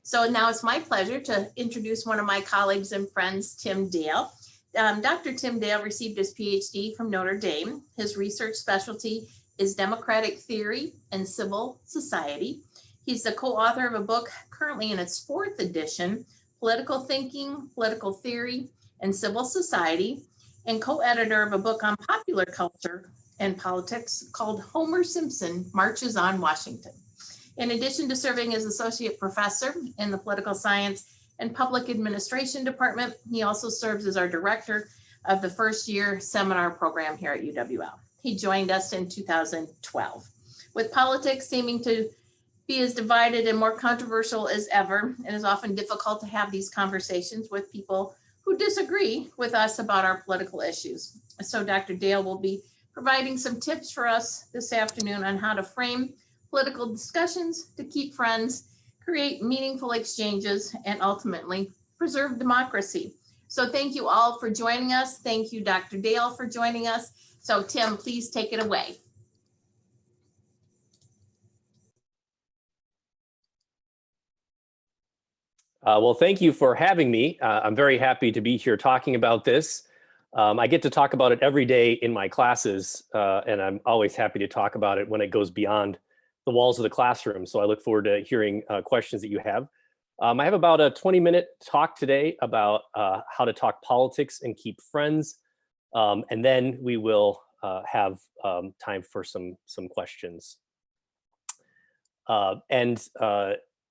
So now it's my pleasure to introduce one of my colleagues and friends, Tim Dale. Dr. Tim Dale received his PhD from Notre Dame. His research specialty is democratic theory and civil society. He's the co-author of a book currently in its 4th edition, Political Thinking, Political Theory, and Civil Society, and co-editor of a book on popular culture and politics called Homer Simpson Marches on Washington. In addition to serving as associate professor in the political science and public administration department, he also serves as our director of the first year seminar program here at UWL. He joined us in 2012. With politics seeming to be as divided and more controversial as ever, it is often difficult to have these conversations with people who disagree with us about our political issues. So Dr. Dale will be providing some tips for us this afternoon on how to frame political discussions to keep friends, create meaningful exchanges, and ultimately preserve democracy. So thank you all for joining us. Thank you, Dr. Dale, for joining us. So Tim, please take it away. Well, thank you for having me. I'm very happy to be here talking about this. I get to talk about it every day in my classes, and I'm always happy to talk about it when it goes beyond the walls of the classroom. So I look forward to hearing questions that you have. I have about a 20-minute talk today about how to talk politics and keep friends. And then we will have time for some questions.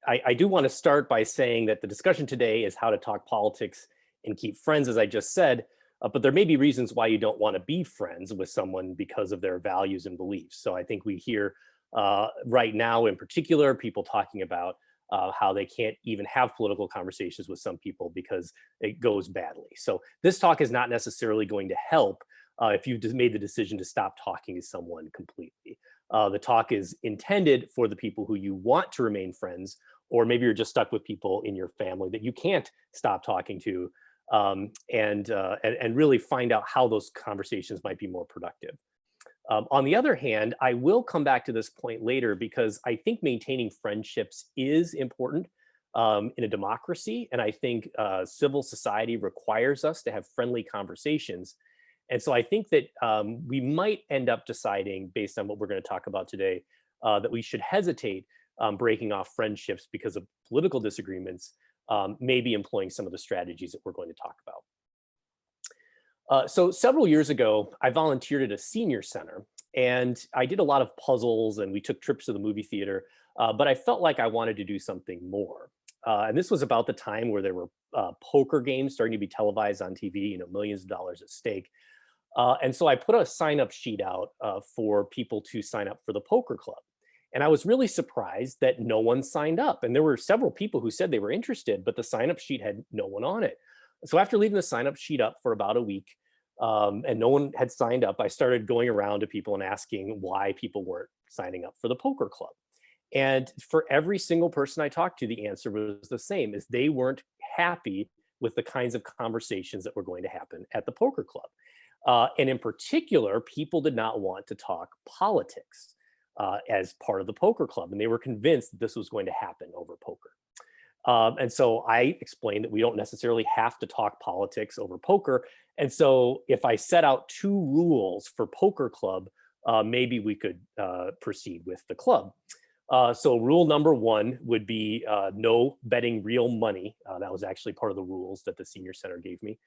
I do want to start by saying that the discussion today is how to talk politics and keep friends, as I just said, but there may be reasons why you don't want to be friends with someone because of their values and beliefs. So I think we hear right now in particular, people talking about how they can't even have political conversations with some people because it goes badly. So this talk is not necessarily going to help if you've just made the decision to stop talking to someone completely. The talk is intended for the people who you want to remain friends, or maybe you're just stuck with people in your family that you can't stop talking to, and really find out how those conversations might be more productive. On the other hand, I will come back to this point later because I think maintaining friendships is important in a democracy, and I think civil society requires us to have friendly conversations. And so I think that we might end up deciding, based on what we're going to talk about today, that we should hesitate breaking off friendships because of political disagreements, maybe employing some of the strategies that we're going to talk about. So several years ago, I volunteered at a senior center, and I did a lot of puzzles, and we took trips to the movie theater, but I felt like I wanted to do something more. And this was about the time where there were poker games starting to be televised on TV, millions of dollars at stake. And so I put a sign-up sheet out for people to sign up for the poker club. And I was really surprised that no one signed up. And there were several people who said they were interested, but the sign-up sheet had no one on it. So after leaving the sign-up sheet up for about a week, and no one had signed up, I started going around to people and asking why people weren't signing up for the poker club. And for every single person I talked to, the answer was the same, is they weren't happy with the kinds of conversations that were going to happen at the poker club. And in particular, people did not want to talk politics as part of the poker club. And they were convinced that this was going to happen over poker. And so I explained that we don't necessarily have to talk politics over poker. And so if I set out 2 rules for poker club, maybe we could proceed with the club. So rule number 1 would be no betting real money. That was actually part of the rules that the senior center gave me.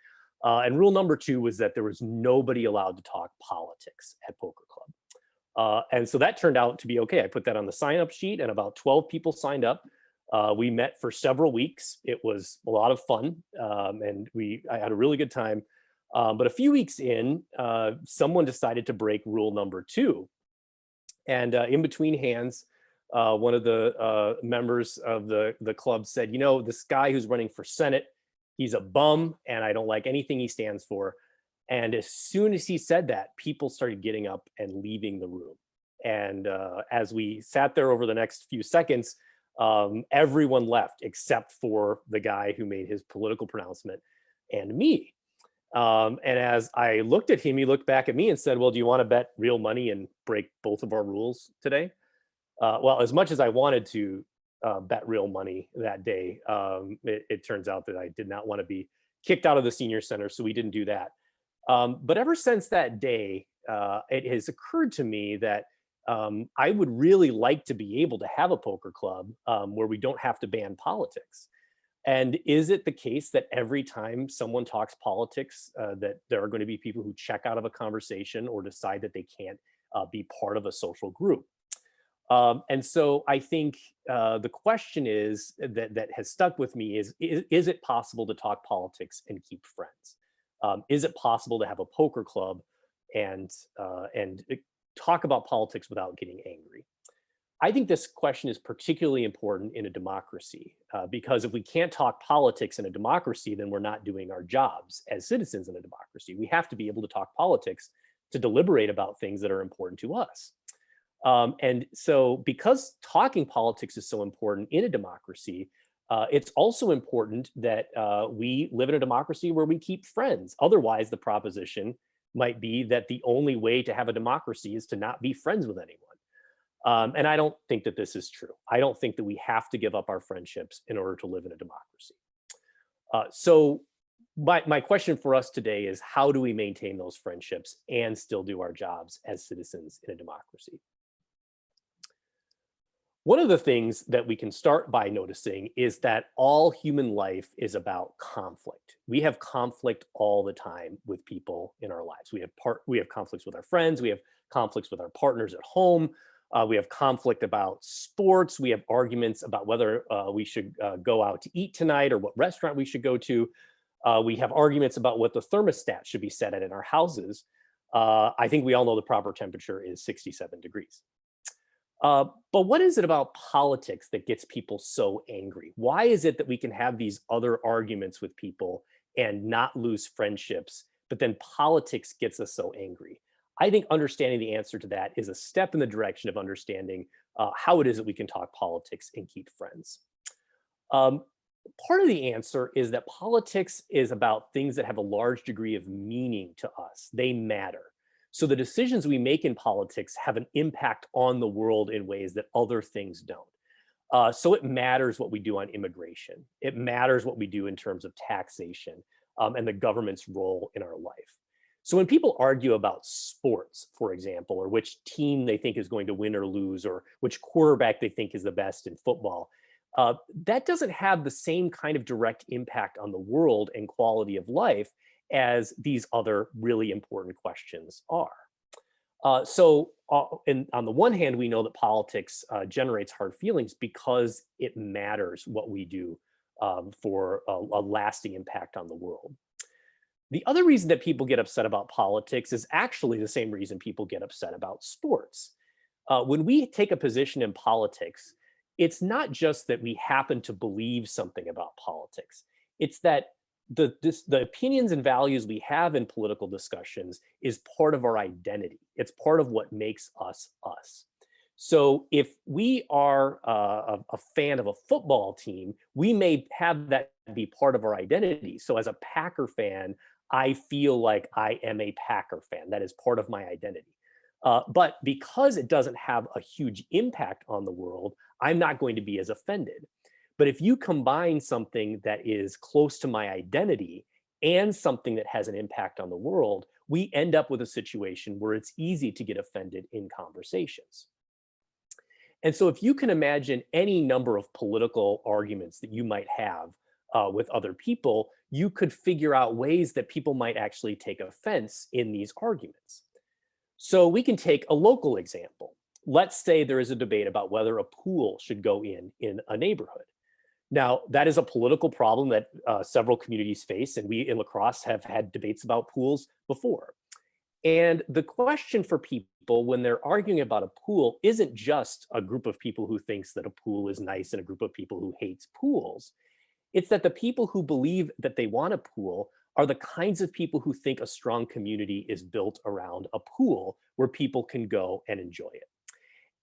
And rule number 2 was that there was nobody allowed to talk politics at poker club. And so that turned out to be okay. I put that on the sign-up sheet, and about 12 people signed up. We met for several weeks. It was a lot of fun, and I had a really good time. But a few weeks in, someone decided to break rule number 2. And in between hands, one of the members of the club said, this guy who's running for Senate, he's a bum, and I don't like anything he stands for. And as soon as he said that, people started getting up and leaving the room. And as we sat there over the next few seconds, everyone left except for the guy who made his political pronouncement and me. And as I looked at him, he looked back at me and said, well, do you want to bet real money and break both of our rules today? Well, as much as I wanted to, bet real money that day. It turns out that I did not want to be kicked out of the senior center, so we didn't do that. But ever since that day, it has occurred to me that I would really like to be able to have a poker club where we don't have to ban politics. And is it the case that every time someone talks politics, that there are going to be people who check out of a conversation or decide that they can't be part of a social group? And so I think the question is that has stuck with me is it possible to talk politics and keep friends? Is it possible to have a poker club and talk about politics without getting angry? I think this question is particularly important in a democracy because if we can't talk politics in a democracy, then we're not doing our jobs as citizens in a democracy. We have to be able to talk politics to deliberate about things that are important to us. And so because talking politics is so important in a democracy, it's also important that we live in a democracy where we keep friends. Otherwise, the proposition might be that the only way to have a democracy is to not be friends with anyone. And I don't think that this is true. I don't think that we have to give up our friendships in order to live in a democracy. So my question for us today is, how do we maintain those friendships and still do our jobs as citizens in a democracy? One of the things that we can start by noticing is that all human life is about conflict. We have conflict all the time with people in our lives. We have conflicts with our friends. We have conflicts with our partners at home. We have conflict about sports. We have arguments about whether we should go out to eat tonight or what restaurant we should go to. We have arguments about what the thermostat should be set at in our houses. I think we all know the proper temperature is 67 degrees. But what is it about politics that gets people so angry? Why is it that we can have these other arguments with people and not lose friendships, but then politics gets us so angry? I think understanding the answer to that is a step in the direction of understanding how it is that we can talk politics and keep friends. Part of the answer is that politics is about things that have a large degree of meaning to us. They matter. So the decisions we make in politics have an impact on the world in ways that other things don't. So it matters what we do on immigration. It matters what we do in terms of taxation and the government's role in our life. So when people argue about sports, for example, or which team they think is going to win or lose, or which quarterback they think is the best in football, that doesn't have the same kind of direct impact on the world and quality of life as these other really important questions are. And on the one hand, we know that politics generates hard feelings because it matters what we do for a lasting impact on the world. The other reason that people get upset about politics is actually the same reason people get upset about sports. When we take a position in politics, it's not just that we happen to believe something about politics. It's that the opinions and values we have in political discussions is part of our identity. It's part of what makes us us. So if we are a fan of a football team, we may have that be part of our identity. So as a Packer fan, I feel like I am a Packer fan. That is part of my identity. But because it doesn't have a huge impact on the world, I'm not going to be as offended. But if you combine something that is close to my identity and something that has an impact on the world, we end up with a situation where it's easy to get offended in conversations. And so if you can imagine any number of political arguments that you might have with other people, you could figure out ways that people might actually take offense in these arguments. So we can take a local example. Let's say there is a debate about whether a pool should go in a neighborhood. Now, that is a political problem that several communities face, and we in La Crosse have had debates about pools before. And the question for people when they're arguing about a pool isn't just a group of people who thinks that a pool is nice and a group of people who hates pools. It's that the people who believe that they want a pool are the kinds of people who think a strong community is built around a pool where people can go and enjoy it.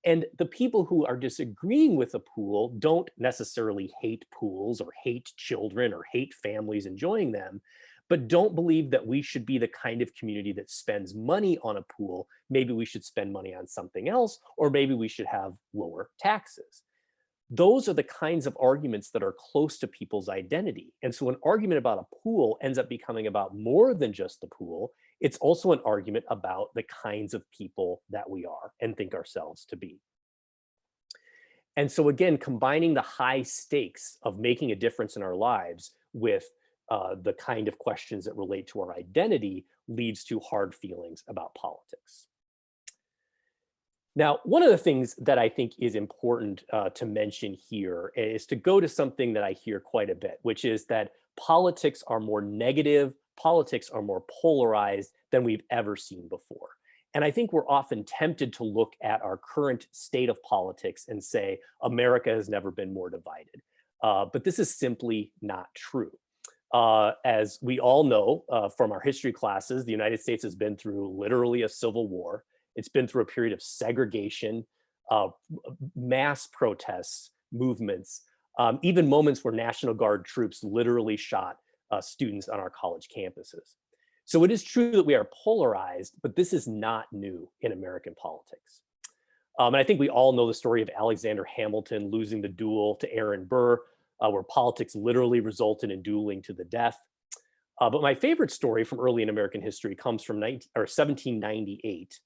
And the people who are disagreeing with a pool don't necessarily hate pools or hate children or hate families enjoying them, but don't believe that we should be the kind of community that spends money on a pool. Maybe we should spend money on something else, or maybe we should have lower taxes. those are the kinds of arguments that are close to people's identity. And so an argument about a pool ends up becoming about more than just the pool. It's also an argument about the kinds of people that we are and think ourselves to be. And so again, combining the high stakes of making a difference in our lives with the kind of questions that relate to our identity leads to hard feelings about politics. Now, one of the things that I think is important to mention here is to go to something that I hear quite a bit, which is that politics are more negative, politics are more polarized than we've ever seen before. And I think we're often tempted to look at our current state of politics and say, America has never been more divided. But this is simply not true. As we all know from our history classes, the United States has been through literally a civil war. It's been through a period of segregation, mass protests, movements, even moments where National Guard troops literally shot students on our college campuses. So it is true that we are polarized, but this is not new in American politics. And I think we all know the story of Alexander Hamilton losing the duel to Aaron Burr, where politics literally resulted in dueling to the death. But my favorite story from early in American history comes from 1798.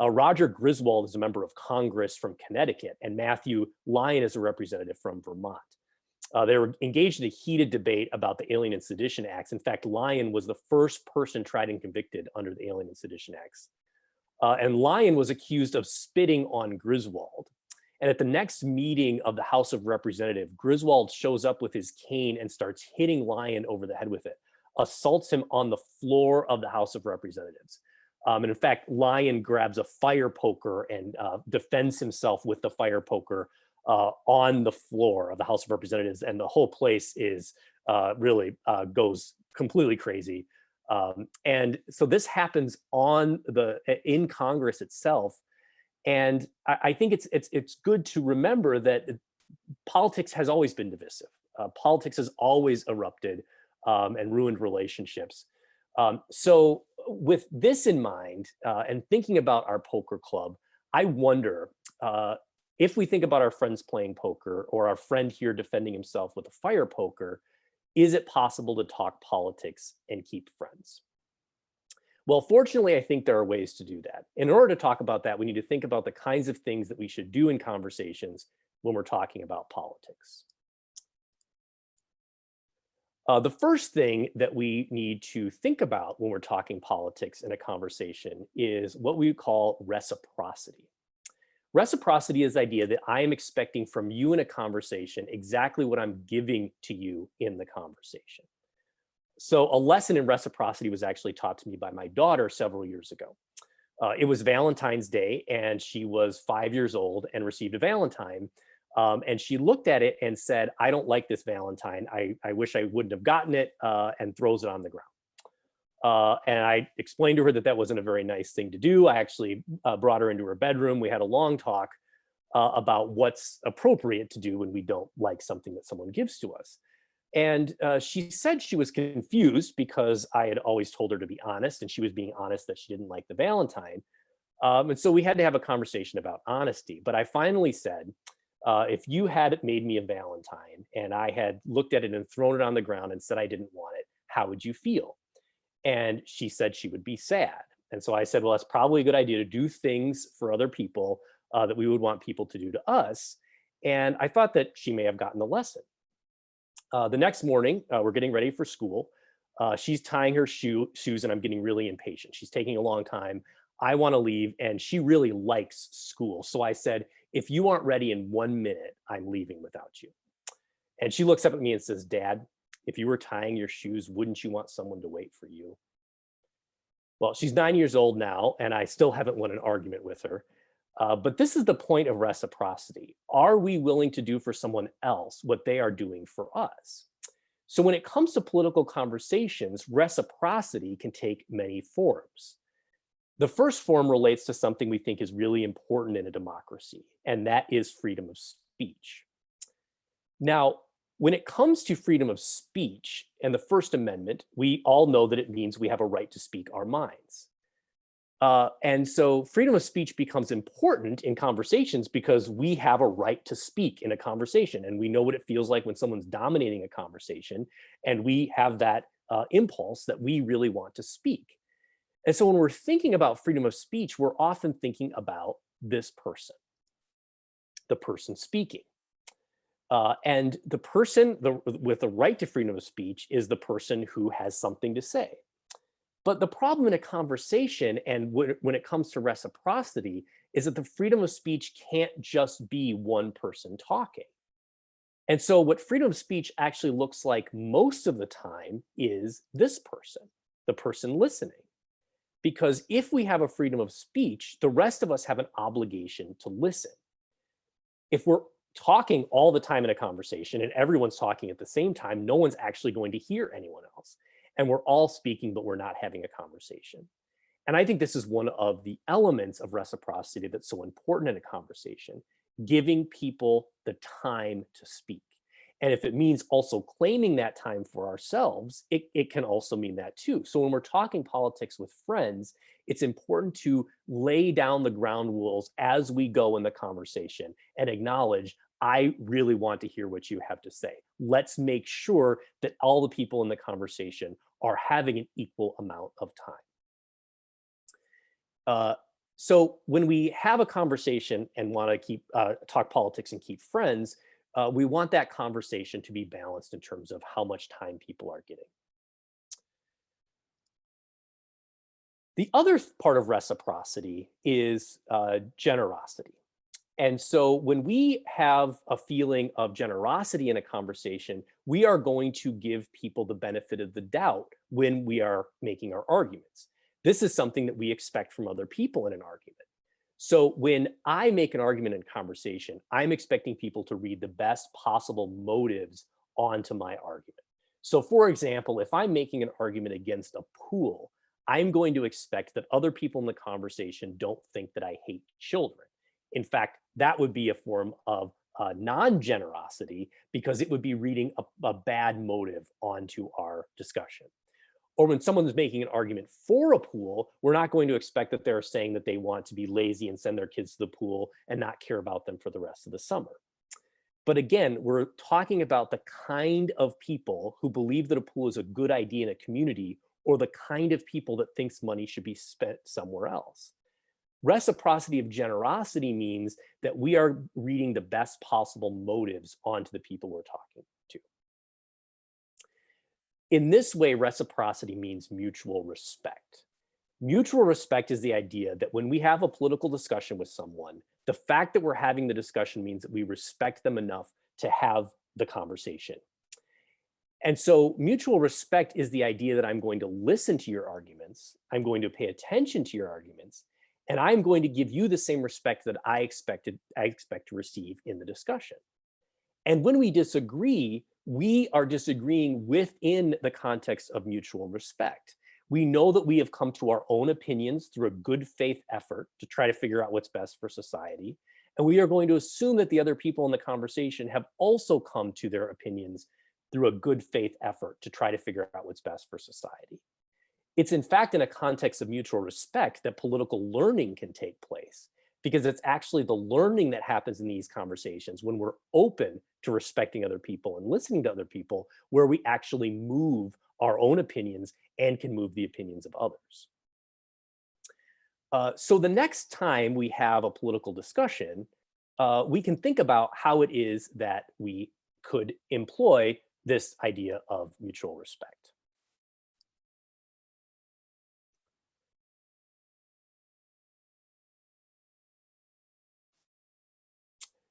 Roger Griswold is a member of Congress from Connecticut, and Matthew Lyon is a representative from Vermont. They were engaged in a heated debate about the Alien and Sedition Acts. In fact, Lyon was the first person tried and convicted under the Alien and Sedition Acts. And Lyon was accused of spitting on Griswold. And at the next meeting of the House of Representatives, Griswold shows up with his cane and starts hitting Lyon over the head with it, assaults him on the floor of the House of Representatives. And in fact, Lyon grabs a fire poker and defends himself with the fire poker on the floor of the House of Representatives, and the whole place is really goes completely crazy. And so this happens in Congress itself, and I think it's good to remember that politics has always been divisive. Politics has always erupted and ruined relationships. So with this in mind, and thinking about our poker club, I wonder if we think about our friends playing poker or our friend here defending himself with a fire poker, is it possible to talk politics and keep friends? Well, fortunately, I think there are ways to do that. In order to talk about that, we need to think about the kinds of things that we should do in conversations when we're talking about politics. The first thing that we need to think about when we're talking politics in a conversation is what we call reciprocity. Reciprocity is the idea that I am expecting from you in a conversation exactly what I'm giving to you in the conversation. So a lesson in reciprocity was actually taught to me by my daughter several years ago. It was Valentine's Day, and she was 5 years old and received a Valentine. And she looked at it and said, I don't like this Valentine. I wish I wouldn't have gotten it, and throws it on the ground. And I explained to her that that wasn't a very nice thing to do. I actually brought her into her bedroom. We had a long talk about what's appropriate to do when we don't like something that someone gives to us. And she said she was confused because I had always told her to be honest, and she was being honest that she didn't like the Valentine. And so we had to have a conversation about honesty. But I finally said, if you had made me a Valentine and I had looked at it and thrown it on the ground and said I didn't want it, how would you feel? And she said she would be sad. And so I said, well, that's probably a good idea to do things for other people that we would want people to do to us. And I thought that she may have gotten the lesson. The next morning, we're getting ready for school. She's tying her shoes, and I'm getting really impatient. She's taking a long time. I want to leave, and she really likes school. So I said, if you aren't ready in 1 minute, I'm leaving without you. And she looks up at me and says, Dad, if you were tying your shoes, wouldn't you want someone to wait for you? Well, she's 9 years old now, and I still haven't won an argument with her. But this is the point of reciprocity. Are we willing to do for someone else what they are doing for us? So when it comes to political conversations, reciprocity can take many forms. The first form relates to something we think is really important in a democracy, and that is freedom of speech. Now, when it comes to freedom of speech and the First Amendment, we all know that it means we have a right to speak our minds. And so freedom of speech becomes important in conversations because we have a right to speak in a conversation, and we know what it feels like when someone's dominating a conversation, and we have that impulse that we really want to speak. And so when we're thinking about freedom of speech, we're often thinking about this person, the person speaking. And the person with the right to freedom of speech is the person who has something to say. But the problem in a conversation and when it comes to reciprocity is that the freedom of speech can't just be one person talking. And so what freedom of speech actually looks like most of the time is this person, the person listening. Because if we have a freedom of speech, the rest of us have an obligation to listen. If we're talking all the time in a conversation and everyone's talking at the same time, no one's actually going to hear anyone else. And we're all speaking, but we're not having a conversation. And I think this is one of the elements of reciprocity that's so important in a conversation, giving people the time to speak. And if it means also claiming that time for ourselves, it can also mean that too. So when we're talking politics with friends, it's important to lay down the ground rules as we go in the conversation and acknowledge, I really want to hear what you have to say. Let's make sure that all the people in the conversation are having an equal amount of time. So when we have a conversation and want to keep talk politics and keep friends, we want that conversation to be balanced in terms of how much time people are getting. The other part of reciprocity is generosity. And so when we have a feeling of generosity in a conversation, we are going to give people the benefit of the doubt when we are making our arguments. This is something that we expect from other people in an argument. So when I make an argument in conversation, I'm expecting people to read the best possible motives onto my argument. So for example, if I'm making an argument against a pool, I'm going to expect that other people in the conversation don't think that I hate children. In fact, that would be a form of non-generosity because it would be reading a bad motive onto our discussion. Or when someone's making an argument for a pool, we're not going to expect that they're saying that they want to be lazy and send their kids to the pool and not care about them for the rest of the summer. But again, we're talking about the kind of people who believe that a pool is a good idea in a community, or the kind of people that thinks money should be spent somewhere else. Reciprocity of generosity means that we are reading the best possible motives onto the people we're talking to. In this way, reciprocity means mutual respect. Mutual respect is the idea that when we have a political discussion with someone, the fact that we're having the discussion means that we respect them enough to have the conversation. And so mutual respect is the idea that I'm going to listen to your arguments, I'm going to pay attention to your arguments, and I'm going to give you the same respect that I expect to receive in the discussion. And when we disagree, we are disagreeing within the context of mutual respect. We know that we have come to our own opinions through a good faith effort to try to figure out what's best for society. And we are going to assume that the other people in the conversation have also come to their opinions through a good faith effort to try to figure out what's best for society. It's in fact in a context of mutual respect that political learning can take place, because it's actually the learning that happens in these conversations when we're open to respecting other people and listening to other people, where we actually move our own opinions and can move the opinions of others. So the next time we have a political discussion, we can think about how it is that we could employ this idea of mutual respect.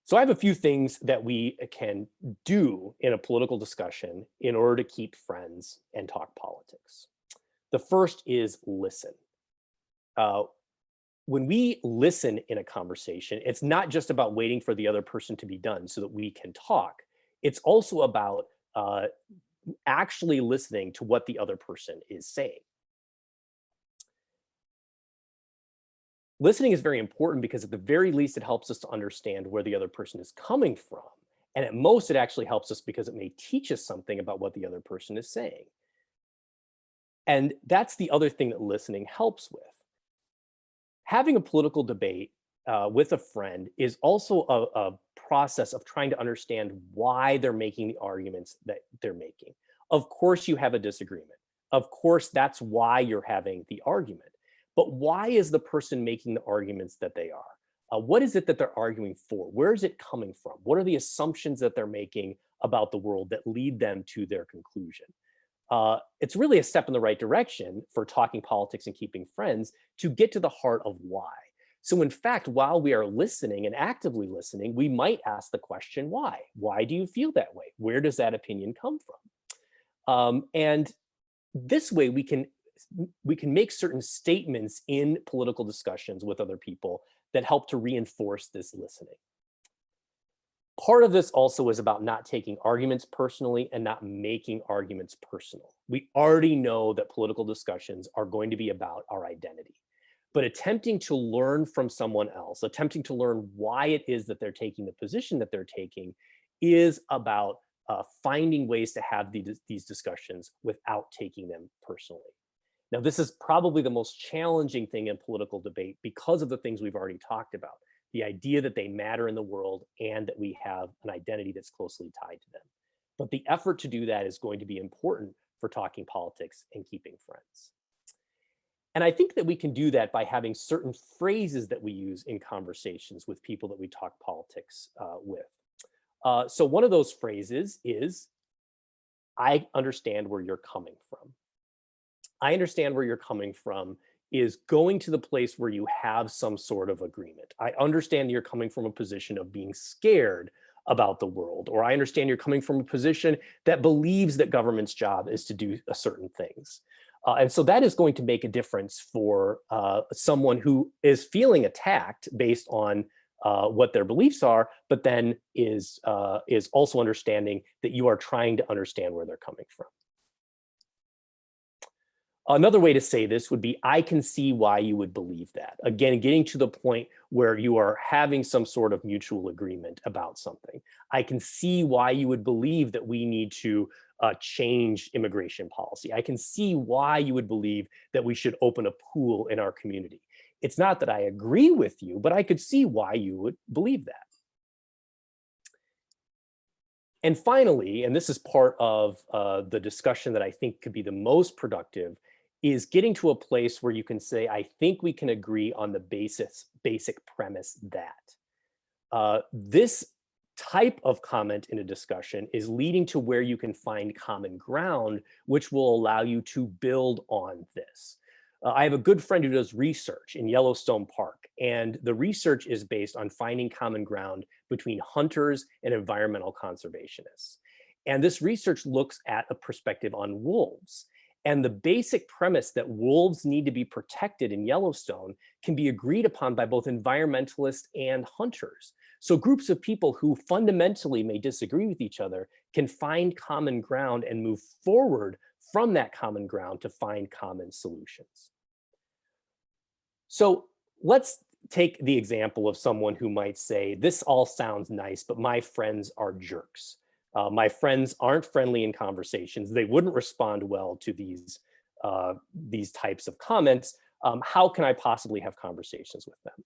So I have a few things that we can do in a political discussion in order to keep friends and talk politics. The first is listen. When we listen in a conversation, it's not just about waiting for the other person to be done so that we can talk. It's also about actually listening to what the other person is saying. Listening is very important because at the very least, it helps us to understand where the other person is coming from. And at most, it actually helps us because it may teach us something about what the other person is saying. And that's the other thing that listening helps with. Having a political debate with a friend is also a process of trying to understand why they're making the arguments that they're making. Of course, you have a disagreement. Of course, that's why you're having the argument. But why is the person making the arguments that they are? What is it that they're arguing for? Where is it coming from? What are the assumptions that they're making about the world that lead them to their conclusion? It's really a step in the right direction for talking politics and keeping friends to get to the heart of why. So in fact, while we are listening and actively listening, we might ask the question, why? Why do you feel that way? Where does that opinion come from? And this way we can make certain statements in political discussions with other people that help to reinforce this listening. Part of this also is about not taking arguments personally and not making arguments personal. We already know that political discussions are going to be about our identity, but attempting to learn from someone else, attempting to learn why it is that they're taking the position that they're taking, is about finding ways to have these discussions without taking them personally. Now, this is probably the most challenging thing in political debate because of the things we've already talked about. The idea that they matter in the world and that we have an identity that's closely tied to them. But the effort to do that is going to be important for talking politics and keeping friends. And I think that we can do that by having certain phrases that we use in conversations with people that we talk politics with. So one of those phrases is, I understand where you're coming from. I understand where you're coming from is going to the place where you have some sort of agreement. I understand you're coming from a position of being scared about the world, or I understand you're coming from a position that believes that government's job is to do certain things. And so that is going to make a difference for someone who is feeling attacked based on what their beliefs are, but then is also understanding that you are trying to understand where they're coming from. Another way to say this would be, I can see why you would believe that. Again, getting to the point where you are having some sort of mutual agreement about something. I can see why you would believe that we need to change immigration policy. I can see why you would believe that we should open a pool in our community. It's not that I agree with you, but I could see why you would believe that. And finally, and this is part of the discussion that I think could be the most productive, is getting to a place where you can say, I think we can agree on the basic premise that. This type of comment in a discussion is leading to where you can find common ground, which will allow you to build on this. I have a good friend who does research in Yellowstone Park, and the research is based on finding common ground between hunters and environmental conservationists. And this research looks at a perspective on wolves. And the basic premise that wolves need to be protected in Yellowstone can be agreed upon by both environmentalists and hunters. So groups of people who fundamentally may disagree with each other can find common ground and move forward from that common ground to find common solutions. So let's take the example of someone who might say, this all sounds nice, but my friends are jerks. My friends aren't friendly in conversations. They wouldn't respond well to these types of comments. How can I possibly have conversations with them?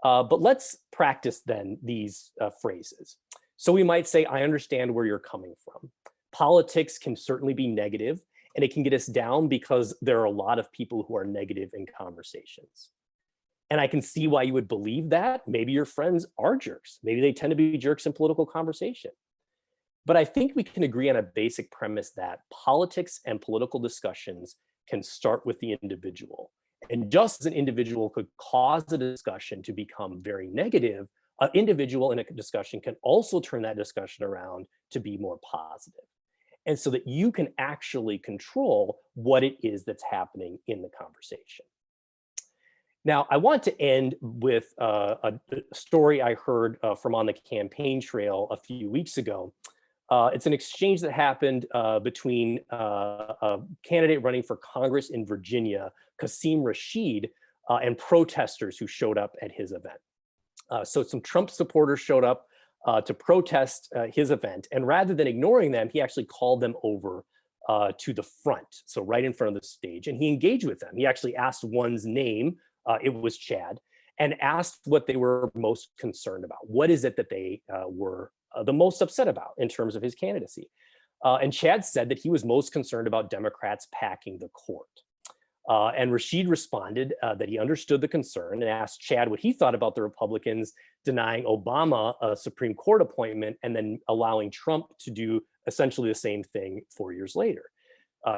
But let's practice then these phrases. So we might say, I understand where you're coming from. Politics can certainly be negative, and it can get us down because there are a lot of people who are negative in conversations. And I can see why you would believe that. Maybe your friends are jerks. Maybe they tend to be jerks in political conversation. But I think we can agree on a basic premise that politics and political discussions can start with the individual. And just as an individual could cause a discussion to become very negative, an individual in a discussion can also turn that discussion around to be more positive. And so that you can actually control what it is that's happening in the conversation. Now, I want to end with a story I heard from on the campaign trail a few weeks ago. It's an exchange that happened between a candidate running for Congress in Virginia, Qasim Rashid, and protesters who showed up at his event. So some Trump supporters showed up to protest his event, and rather than ignoring them, he actually called them over to the front, so right in front of the stage, and he engaged with them. He actually asked one's name it was Chad, and asked what they were most concerned about. What is it that they were the most upset about in terms of his candidacy? And Chad said that he was most concerned about Democrats packing the court. And Rashid responded that he understood the concern and asked Chad what he thought about the Republicans denying Obama a Supreme Court appointment and then allowing Trump to do essentially the same thing 4 years later.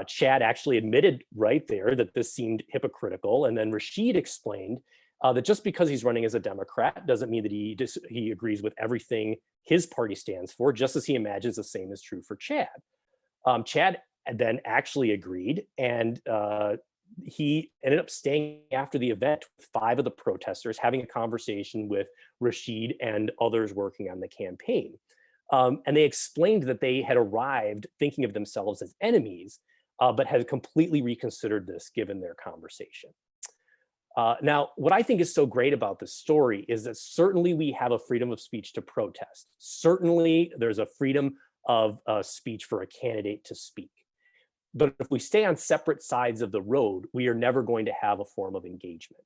Chad actually admitted right there that this seemed hypocritical. And then Rashid explained that just because he's running as a Democrat doesn't mean that he agrees with everything his party stands for, just as he imagines the same is true for Chad. Chad then actually agreed, and he ended up staying after the event with 5 of the protesters, having a conversation with Rashid and others working on the campaign. And they explained that they had arrived thinking of themselves as enemies, but had completely reconsidered this given their conversation. Now, what I think is so great about this story is that certainly we have a freedom of speech to protest. Certainly there's a freedom of speech for a candidate to speak. But if we stay on separate sides of the road, we are never going to have a form of engagement.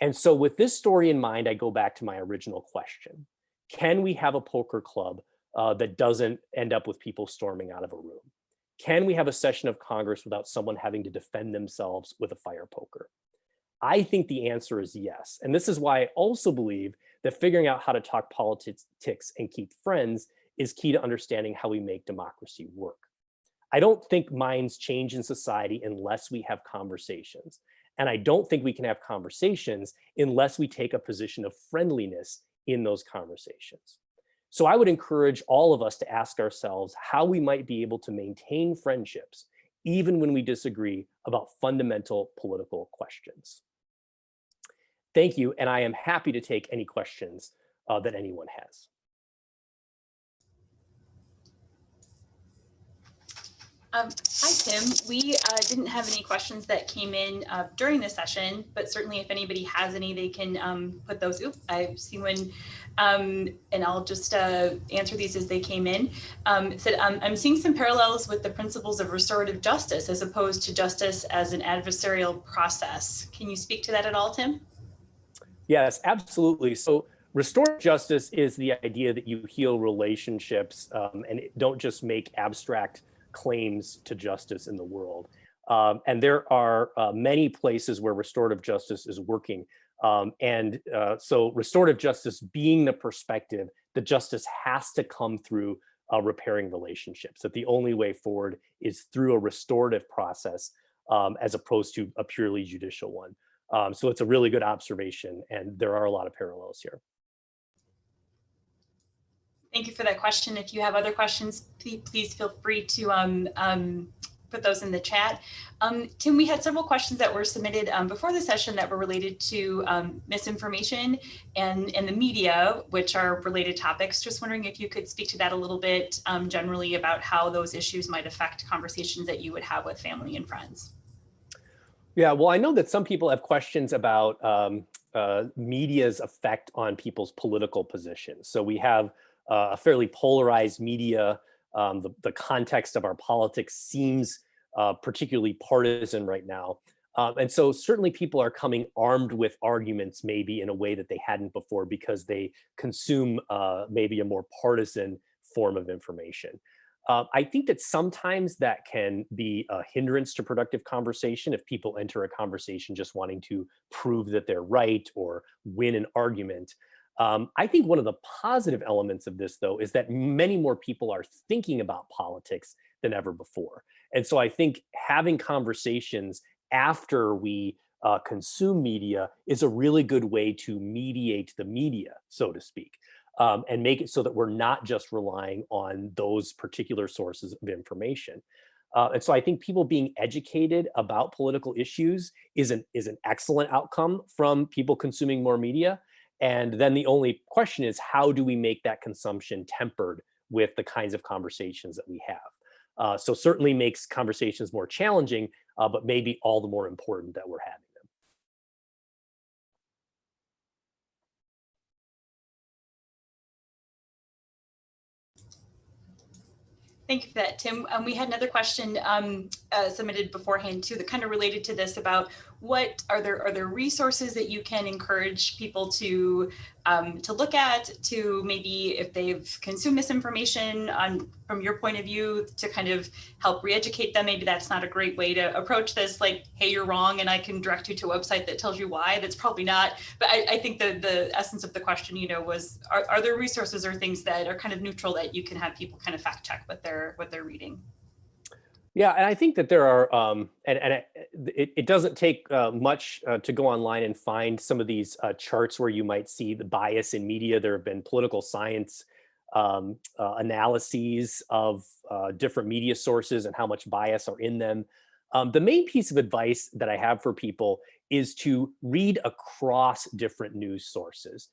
And so with this story in mind, I go back to my original question. Can we have a poker club that doesn't end up with people storming out of a room? Can we have a session of Congress without someone having to defend themselves with a fire poker? I think the answer is yes. And this is why I also believe that figuring out how to talk politics and keep friends is key to understanding how we make democracy work. I don't think minds change in society unless we have conversations. And I don't think we can have conversations unless we take a position of friendliness in those conversations. So I would encourage all of us to ask ourselves how we might be able to maintain friendships, even when we disagree about fundamental political questions. Thank you, and I am happy to take any questions that anyone has. Hi, Tim. We didn't have any questions that came in during the session, but certainly if anybody has any, they can put those. I've seen one, and I'll just answer these as they came in. It said, I'm seeing some parallels with the principles of restorative justice as opposed to justice as an adversarial process. Can you speak to that at all, Tim? Yes, absolutely. So restorative justice is the idea that you heal relationships and don't just make abstract claims to justice in the world. And there are many places where restorative justice is working. So restorative justice being the perspective that justice has to come through repairing relationships, that the only way forward is through a restorative process as opposed to a purely judicial one. So it's a really good observation, and there are a lot of parallels here. Thank you for that question. If you have other questions, please feel free to put those in the chat. Tim, we had several questions that were submitted before the session that were related to misinformation and the media, which are related topics. Just wondering if you could speak to that a little bit generally about how those issues might affect conversations that you would have with family and friends. Yeah, well, I know that some people have questions about media's effect on people's political positions. So we have a fairly polarized media. The context of our politics seems particularly partisan right now. And so certainly people are coming armed with arguments maybe in a way that they hadn't before because they consume maybe a more partisan form of information. I think that sometimes that can be a hindrance to productive conversation if people enter a conversation just wanting to prove that they're right or win an argument. I think one of the positive elements of this, though, is that many more people are thinking about politics than ever before. And so I think having conversations after we consume media is a really good way to mediate the media, so to speak. And make it so that we're not just relying on those particular sources of information. And so I think people being educated about political issues is an excellent outcome from people consuming more media. And then the only question is, how do we make that consumption tempered with the kinds of conversations that we have? So certainly makes conversations more challenging, but maybe all the more important that we're having. Thank you for that, Tim. We had another question submitted beforehand too that kind of related to this about what are there resources that you can encourage people to look at, to maybe if they've consumed misinformation from your point of view, to kind of help re-educate them? Maybe that's not a great way to approach this, like, hey, you're wrong, and I can direct you to a website that tells you why. That's probably not, but I think the essence of the question, was, are there resources or things that are kind of neutral that you can have people kind of fact check what they're reading? Yeah, and I think that there are, it doesn't take much to go online and find some of these charts where you might see the bias in media. There have been political science analyses of different media sources and how much bias are in them. The main piece of advice that I have for people is to read across different news sources.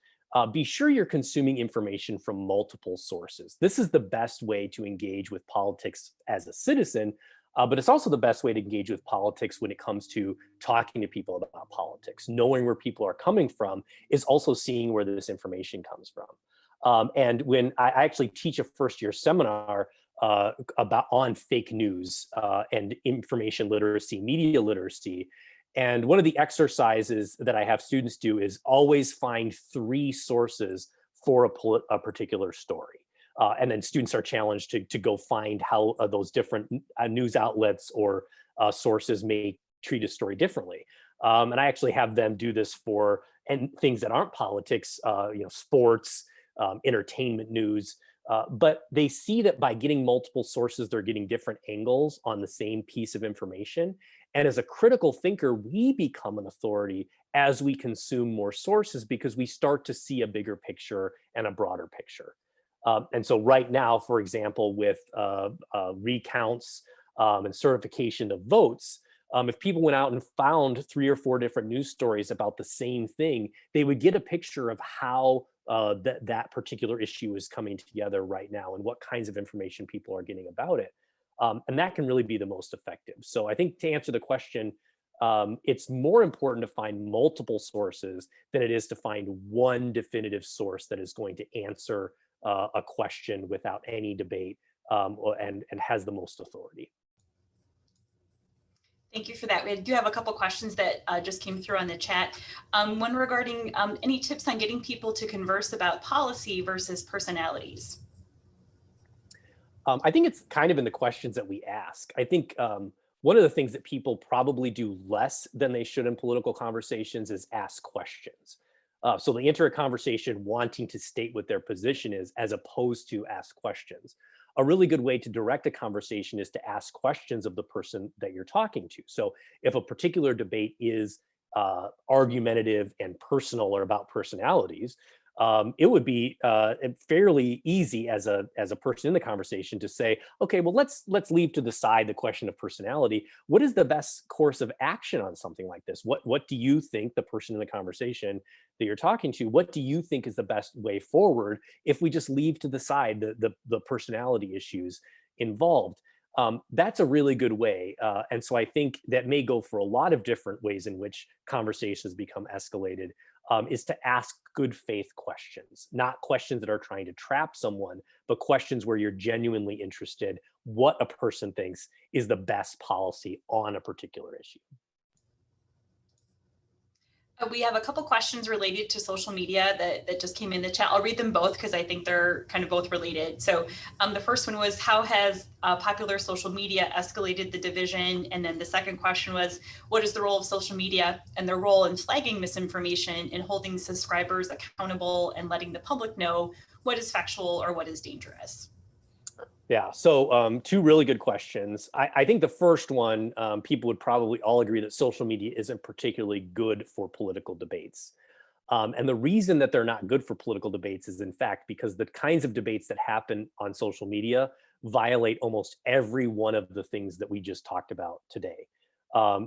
Be sure you're consuming information from multiple sources. This is the best way to engage with politics as a citizen, but it's also the best way to engage with politics when it comes to talking to people about politics. Knowing where people are coming from is also seeing where this information comes from. And when I actually teach a first-year seminar on fake news and information literacy, media literacy, and one of the exercises that I have students do is always find 3 sources for a particular story. And then students are challenged to go find how those different news outlets or sources may treat a story differently. And I actually have them do this for things that aren't politics, sports, entertainment news. But they see that by getting multiple sources, they're getting different angles on the same piece of information. And as a critical thinker, we become an authority as we consume more sources because we start to see a bigger picture and a broader picture. And so right now, for example, with recounts and certification of votes, if people went out and found 3 or 4 different news stories about the same thing, they would get a picture of how that particular issue is coming together right now and what kinds of information people are getting about it. And that can really be the most effective. So I think to answer the question, it's more important to find multiple sources than it is to find one definitive source that is going to answer a question without any debate and has the most authority. Thank you for that. We do have a couple questions that just came through on the chat. One regarding any tips on getting people to converse about policy versus personalities? I think it's kind of in the questions that we ask. I think one of the things that people probably do less than they should in political conversations is ask questions. So they enter a conversation wanting to state what their position is as opposed to ask questions. A really good way to direct a conversation is to ask questions of the person that you're talking to. So if a particular debate is argumentative and personal or about personalities, it would be fairly easy as a person in the conversation to say, okay, well, let's leave to the side the question of personality. What is the best course of action on something like this? What do you think, the person in the conversation that you're talking to, what do you think is the best way forward if we just leave to the side the personality issues involved? That's a really good way. And so I think that may go for a lot of different ways in which conversations become escalated, is to ask good faith questions, not questions that are trying to trap someone, but questions where you're genuinely interested what a person thinks is the best policy on a particular issue. We have a couple questions related to social media that just came in the chat. I'll read them both because I think they're kind of both related. So the first one was, how has popular social media escalated the division? And then the second question was, what is the role of social media and their role in flagging misinformation and holding subscribers accountable and letting the public know what is factual or what is dangerous? Yeah, so 2 really good questions. I think the first one, people would probably all agree that social media isn't particularly good for political debates. And the reason that they're not good for political debates is, in fact, because the kinds of debates that happen on social media violate almost every one of the things that we just talked about today.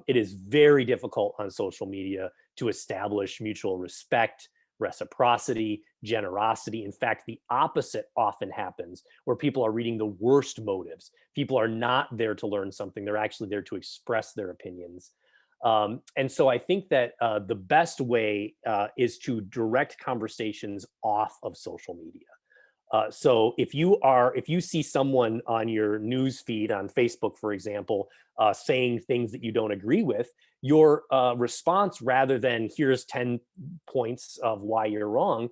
It is very difficult on social media to establish mutual respect, reciprocity, generosity. In fact, the opposite often happens, where people are reading the worst motives. People are not there to learn something. They're actually there to express their opinions. And so I think that the best way is to direct conversations off of social media. So if you see someone on your news feed on Facebook, for example, saying things that you don't agree with, your response, rather than here's 10 points of why you're wrong,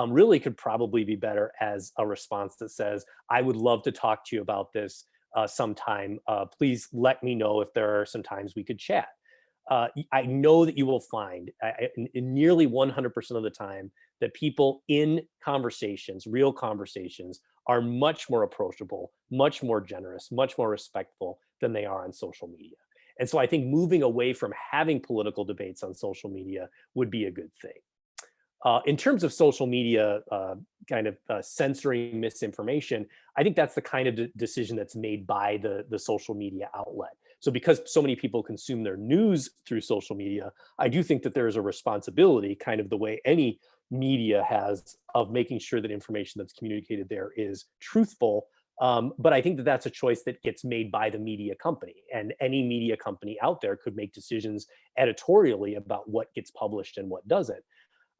really could probably be better as a response that says, I would love to talk to you about this sometime. Please let me know if there are some times we could chat. I know that you will find in nearly 100% of the time that people in conversations, real conversations, are much more approachable, much more generous, much more respectful than they are on social media. And so I think moving away from having political debates on social media would be a good thing. In terms of social media censoring misinformation, I think that's the kind of decision that's made by the social media outlet. So because so many people consume their news through social media, I do think that there is a responsibility, kind of the way any media has, of making sure that information that's communicated there is truthful. But I think that that's a choice that gets made by the media company, and any media company out there could make decisions editorially about what gets published and what doesn't.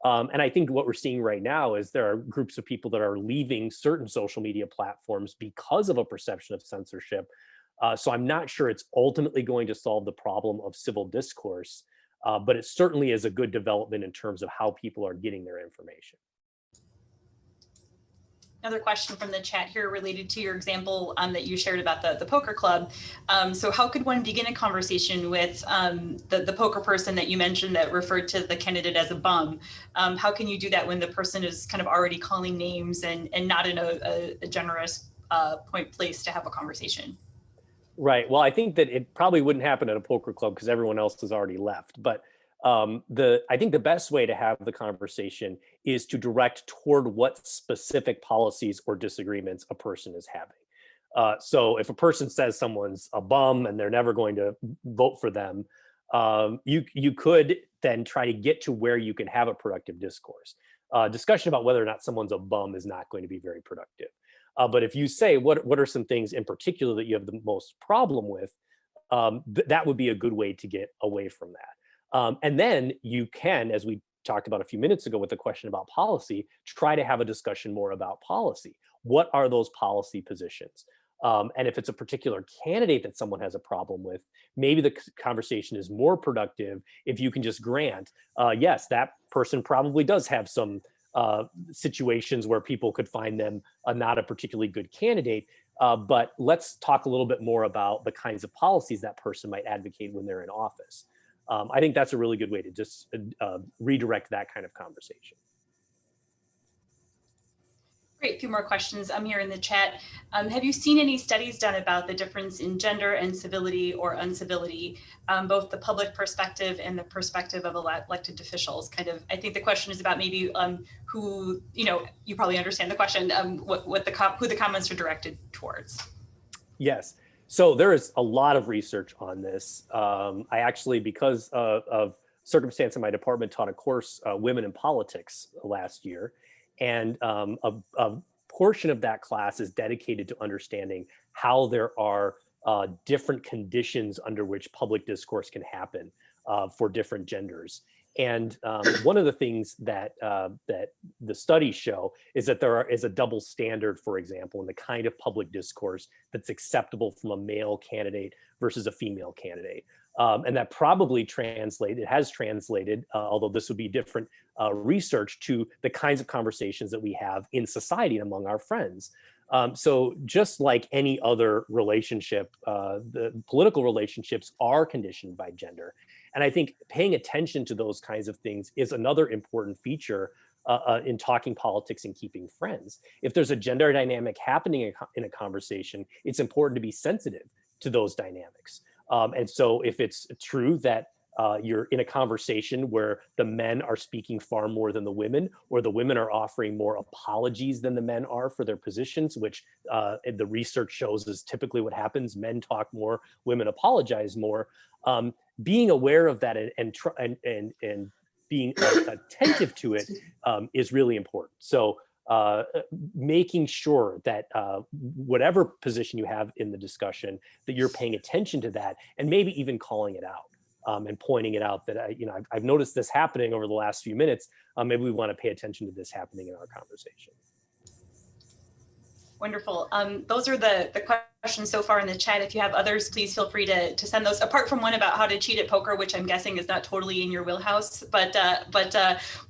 And I think what we're seeing right now is there are groups of people that are leaving certain social media platforms because of a perception of censorship. So I'm not sure it's ultimately going to solve the problem of civil discourse, but it certainly is a good development in terms of how people are getting their information. Another question from the chat here related to your example that you shared about the poker club. So how could one begin a conversation with the poker person that you mentioned that referred to the candidate as a bum? How can you do that when the person is kind of already calling names and not in a generous place to have a conversation? Right. Well, I think that it probably wouldn't happen at a poker club because everyone else has already left. But I think the best way to have the conversation is to direct toward what specific policies or disagreements a person is having. So if a person says someone's a bum and they're never going to vote for them, you could then try to get to where you can have a productive discourse. Discussion about whether or not someone's a bum is not going to be very productive. But if you say, what are some things in particular that you have the most problem with, that would be a good way to get away from that. And then you can, as we talked about a few minutes ago with the question about policy, try to have a discussion more about policy. What are those policy positions? And if it's a particular candidate that someone has a problem with, maybe the conversation is more productive if you can just grant, yes, that person probably does have some situations where people could find them not a particularly good candidate. But let's talk a little bit more about the kinds of policies that person might advocate when they're in office. I think that's a really good way to just redirect that kind of conversation. Great, a few more questions here in the chat. Have you seen any studies done about the difference in gender and civility or uncivility, both the public perspective and the perspective of elected officials? Kind of, I think the question is about maybe who, you probably understand the question, who the comments are directed towards. Yes. So there is a lot of research on this. I actually, because of circumstance in my department, taught a course, Women in Politics, last year. And a portion of that class is dedicated to understanding how there are different conditions under which public discourse can happen for different genders. And one of the things that the studies show is that there is a double standard, for example, in the kind of public discourse that's acceptable from a male candidate versus a female candidate. And that probably has translated, although this would be different research, to the kinds of conversations that we have in society and among our friends. So just like any other relationship, the political relationships are conditioned by gender. And I think paying attention to those kinds of things is another important feature in talking politics and keeping friends. If there's a gender dynamic happening in a conversation, it's important to be sensitive to those dynamics. And so if it's true that you're in a conversation where the men are speaking far more than the women, or the women are offering more apologies than the men are for their positions, which the research shows is typically what happens. Men talk more, women apologize more. Being aware of that and being attentive to it is really important. So making sure that whatever position you have in the discussion, that you're paying attention to that, and maybe even calling it out and pointing it out that I've noticed this happening over the last few minutes. Maybe we want to pay attention to this happening in our conversation. Wonderful. Those are the questions so far in the chat. If you have others, please feel free to send those, apart from one about how to cheat at poker, which I'm guessing is not totally in your wheelhouse, but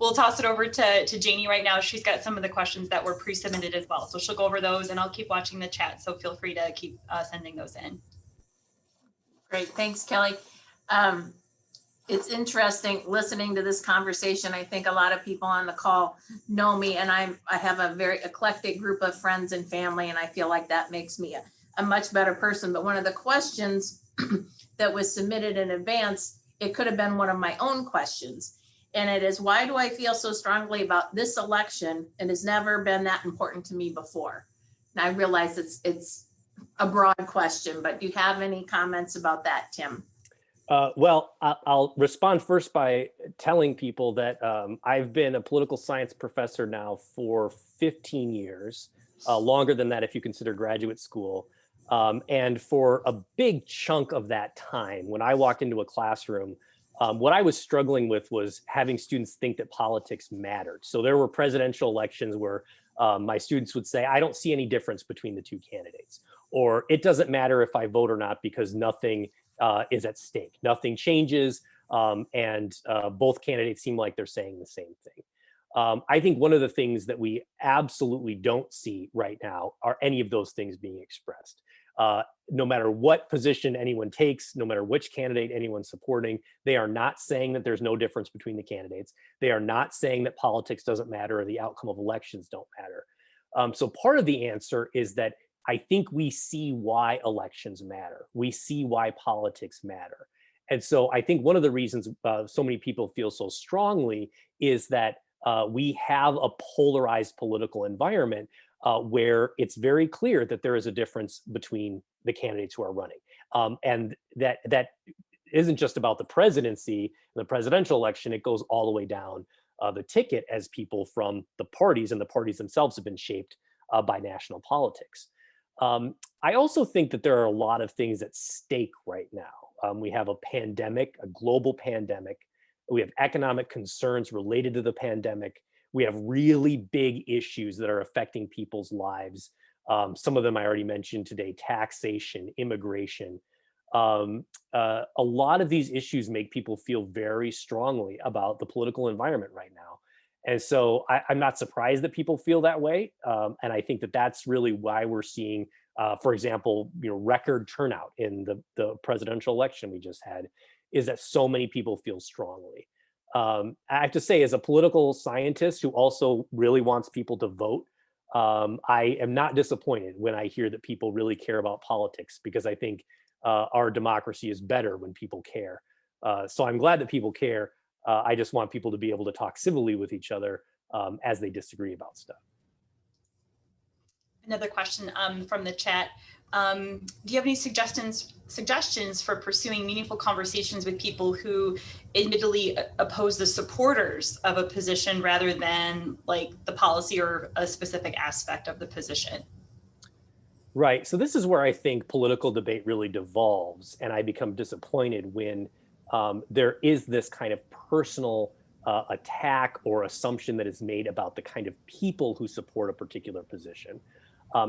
we'll toss it over to Janie right now. She's got some of the questions that were pre-submitted as well. So she'll go over those and I'll keep watching the chat. So feel free to keep sending those in. Great, thanks, Kelly. It's interesting listening to this conversation. I think a lot of people on the call know me, and I have a very eclectic group of friends and family, and I feel like that makes me a much better person. But one of the questions that was submitted in advance, it could have been one of my own questions. And it is, why do I feel so strongly about this election? It has never been that important to me before. And I realize it's a broad question, but do you have any comments about that, Tim? Well, I'll respond first by telling people that I've been a political science professor now for 15 years, longer than that if you consider graduate school. And for a big chunk of that time, when I walked into a classroom, what I was struggling with was having students think that politics mattered. So there were presidential elections where my students would say, I don't see any difference between the two candidates, or it doesn't matter if I vote or not because nothing is at stake. Nothing changes, and both candidates seem like they're saying the same thing. I think one of the things that we absolutely don't see right now are any of those things being expressed. No matter what position anyone takes, no matter which candidate anyone's supporting, they are not saying that there's no difference between the candidates. They are not saying that politics doesn't matter or the outcome of elections don't matter. So part of the answer is that I think we see why elections matter. We see why politics matter. And so I think one of the reasons so many people feel so strongly is that we have a polarized political environment where it's very clear that there is a difference between the candidates who are running. And that isn't just about the presidency, the presidential election, it goes all the way down the ticket as people from the parties, and the parties themselves have been shaped by national politics. I also think that there are a lot of things at stake right now. We have a pandemic, a global pandemic. We have economic concerns related to the pandemic. We have really big issues that are affecting people's lives. Some of them I already mentioned today: taxation, immigration. A lot of these issues make people feel very strongly about the political environment right now. And so I'm not surprised that people feel that way. And I think that that's really why we're seeing, for example, record turnout in the presidential election we just had, is that so many people feel strongly. I have to say, as a political scientist who also really wants people to vote, I am not disappointed when I hear that people really care about politics, because I think our democracy is better when people care. So I'm glad that people care. I just want people to be able to talk civilly with each other as they disagree about stuff. Another question from the chat. Do you have any suggestions for pursuing meaningful conversations with people who admittedly oppose the supporters of a position rather than like the policy or a specific aspect of the position? Right. So this is where I think political debate really devolves, and I become disappointed when there is this kind of personal attack or assumption that is made about the kind of people who support a particular position.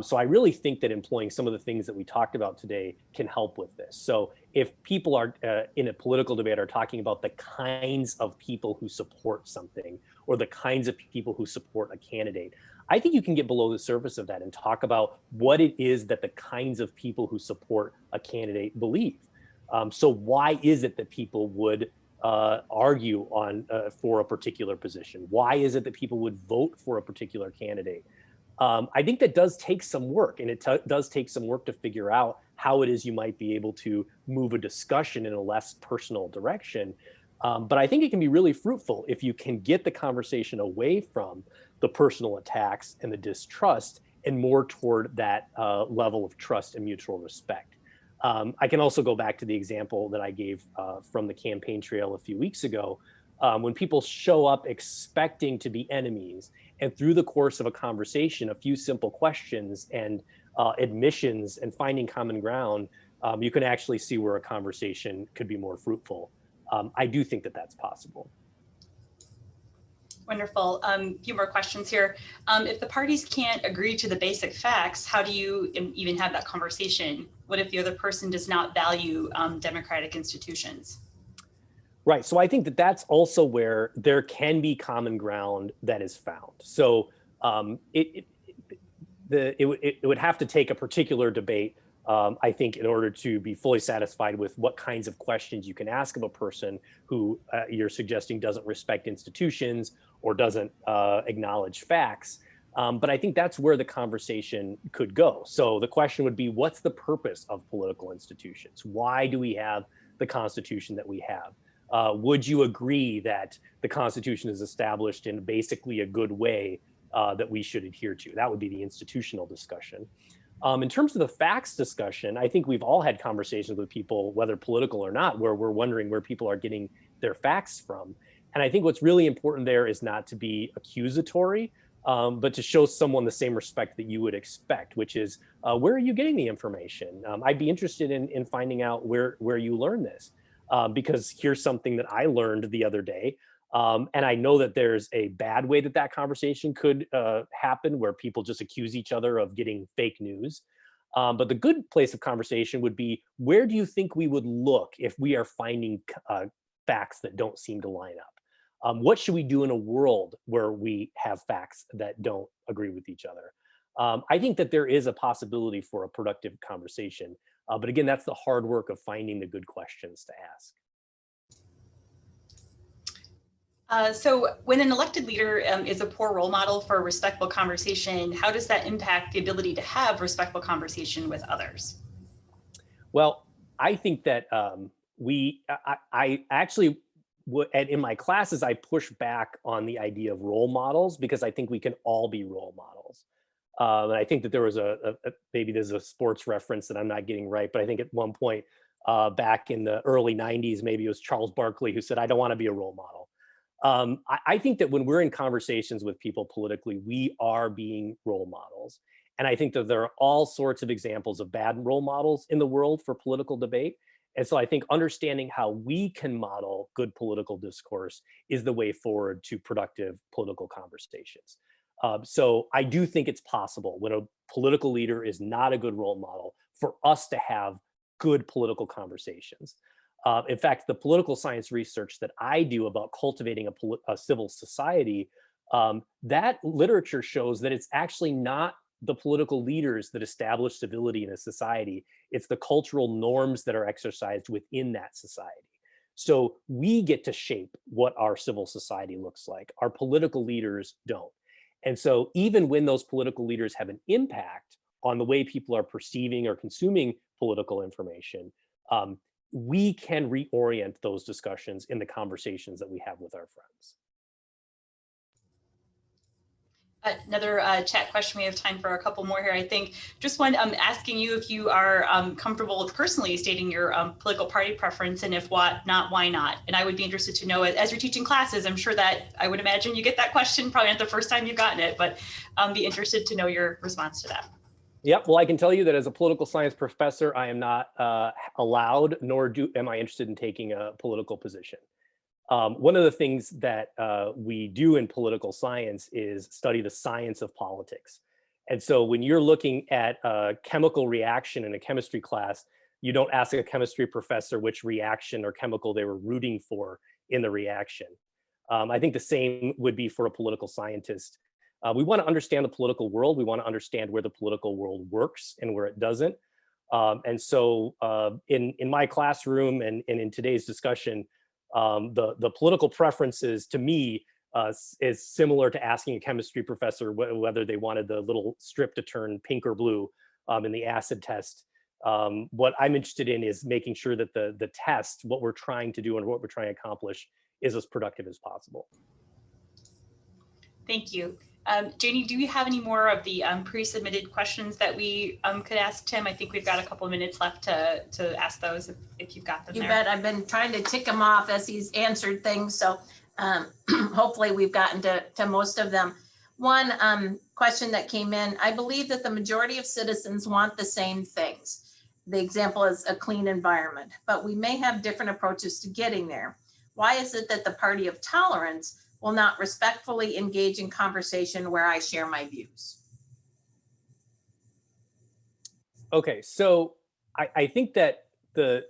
So I really think that employing some of the things that we talked about today can help with this. So if people are in a political debate are talking about the kinds of people who support something or the kinds of people who support a candidate, I think you can get below the surface of that and talk about what it is that the kinds of people who support a candidate believe. So why is it that people would argue on for a particular position? Why is it that people would vote for a particular candidate? I think that does take some work, and it does take some work to figure out how it is you might be able to move a discussion in a less personal direction. But I think it can be really fruitful if you can get the conversation away from the personal attacks and the distrust and more toward that level of trust and mutual respect. I can also go back to the example that I gave from the campaign trail a few weeks ago. When people show up expecting to be enemies, and through the course of a conversation, a few simple questions and admissions and finding common ground, you can actually see where a conversation could be more fruitful. I do think that that's possible. Wonderful. Few more questions here. If the parties can't agree to the basic facts, how do you even have that conversation? What if the other person does not value democratic institutions? Right. So I think that that's also where there can be common ground that is found. So it would have to take a particular debate, I think, in order to be fully satisfied with what kinds of questions you can ask of a person who you're suggesting doesn't respect institutions or doesn't acknowledge facts. But I think that's where the conversation could go. So the question would be, what's the purpose of political institutions? Why do we have the Constitution that we have? Would you agree that the Constitution is established in basically a good way that we should adhere to? That would be the institutional discussion. In terms of the facts discussion, I think we've all had conversations with people, whether political or not, where we're wondering where people are getting their facts from. And I think what's really important there is not to be accusatory, but to show someone the same respect that you would expect, which is, where are you getting the information? I'd be interested in finding out where you learned this. Because here's something that I learned the other day. And I know that there's a bad way that that conversation could happen, where people just accuse each other of getting fake news. But the good place of conversation would be, where do you think we would look if we are finding facts that don't seem to line up? What should we do in a world where we have facts that don't agree with each other? I think that there is a possibility for a productive conversation. But again, that's the hard work of finding the good questions to ask. So when an elected leader is a poor role model for a respectful conversation, how does that impact the ability to have respectful conversation with others? Well, I think that I actually, in my classes, I push back on the idea of role models, because I think we can all be role models. And I think that there was maybe there's a sports reference that I'm not getting right, but I think at one point back in the early 90s, maybe it was Charles Barkley who said, I don't want to be a role model. I think that when we're in conversations with people politically, we are being role models. And I think that there are all sorts of examples of bad role models in the world for political debate. And so I think understanding how we can model good political discourse is the way forward to productive political conversations. So I do think it's possible, when a political leader is not a good role model, for us to have good political conversations. In fact, the political science research that I do about cultivating a civil society, that literature shows that it's actually not the political leaders that establish civility in a society. It's the cultural norms that are exercised within that society. So we get to shape what our civil society looks like. Our political leaders don't. And so even when those political leaders have an impact on the way people are perceiving or consuming political information, we can reorient those discussions in the conversations that we have with our friends. Another chat question. We have time for a couple more here. I think just one, asking you if you are comfortable with personally stating your political party preference, and if not, why not? And I would be interested to know, as you're teaching classes, I'm sure that I would imagine you get that question, probably not the first time you've gotten it, but be interested to know your response to that. Yep. Well, I can tell you that as a political science professor, I am not allowed, nor am I interested in taking a political position. One of the things that we do in political science is study the science of politics. And so when you're looking at a chemical reaction in a chemistry class, you don't ask a chemistry professor which reaction or chemical they were rooting for in the reaction. I think the same would be for a political scientist. We want to understand the political world. We want to understand where the political world works and where it doesn't. And so in my classroom and in today's discussion, the political preferences to me is similar to asking a chemistry professor whether they wanted the little strip to turn pink or blue in the acid test. What I'm interested in is making sure that the test, what we're trying to do and what we're trying to accomplish, is as productive as possible. Thank you. Janie, do you have any more of the pre-submitted questions that we could ask Tim? I think we've got a couple of minutes left to ask those if you've got them there. You bet. I've been trying to tick him off as he's answered things. So hopefully we've gotten to most of them. One question that came in, I believe that the majority of citizens want the same things. The example is a clean environment, but we may have different approaches to getting there. Why is it that the party of tolerance will not respectfully engage in conversation where I share my views. Okay, so I think that the